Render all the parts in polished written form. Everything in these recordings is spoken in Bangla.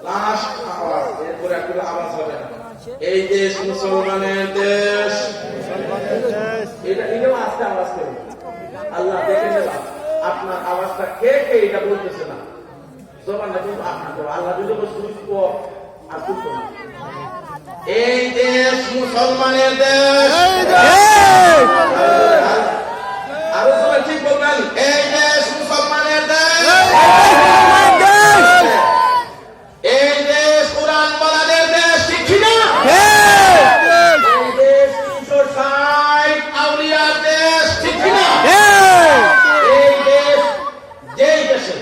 লাস্ট আওয়াজ, এরপরে একটু আওয়াজ হবে না। এই দেশ মুসলমানের দেশ, এটাও আস্তে আওয়াজ করবে। আল্লাহ দেখে নেবেন আপনার আওয়াজটা কে কে এটা বলতেছে না, জবানটা কিন্তু আপনার। আল্লাহ যদি বুঝবো আর বুঝবো না। এই দেশ মুসলমানের দেশ, আরো সবাই ঠিক বলবেন, এই দেশ মুসলমানের দেশ, এই দেশ কোরআন ওয়ালাদের দেশ, ঠিক কিনা? এই দেশ 360 আউলিয়ার দেশ, ঠিক কিনা? এই দেশ যেই দেশে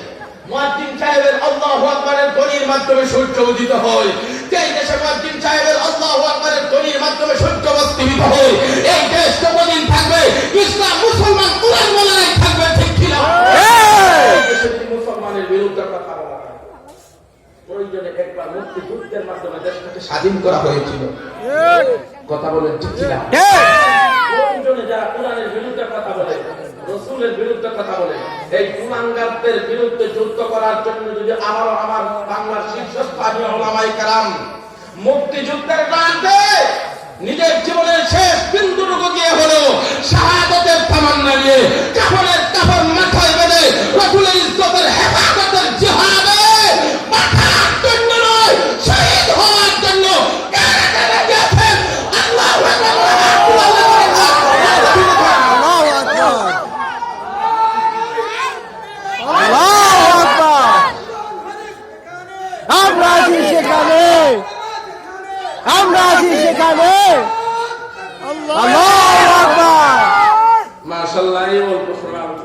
মুয়াজ্জিন সাহেবের আল্লাহু আকবারের ধ্বনির মাধ্যমে সূর্য উদিত হয়, যেই দেশে মুয়াজ্জিন সাহেবের আল্লাহু আকবারের ধ্বনির মাধ্যমে সূর্য অস্তমিত হয়, এই দেশ কতদিন থাকবে? ইসলাম মুসলমান কোরআন ওয়ালারাই থাকবে, ঠিক কিনা? এই দেশে যদি মুসলমানের বিরুদ্ধে কথা বলা হয়, প্রয়োজনে একবার মুক্তিযুদ্ধের মাধ্যমে দেশটাকে স্বাধীন করা হয়েছিল, কথা বলেন ঠিক কিনা? প্রয়োজনে যারা কোরআনের বিরুদ্ধে কথা বলে, রাসূলের বিরুদ্ধে কথা বলে, এই কুলাঙ্গারদের বিরুদ্ধে যুদ্ধ করার জন্য যদি আমার বাংলার শীর্ষস্থানীয় উলামায়ে কেরাম মুক্তিযুদ্ধের প্রান্তে নিজের জীবনের শেষ বিন্দুটুকু গিয়ে হলো শাহাদাতের তামান্না নিয়ে কাফনের কাফন মাথায় বেঁধে রাসূলের ইজ্জতের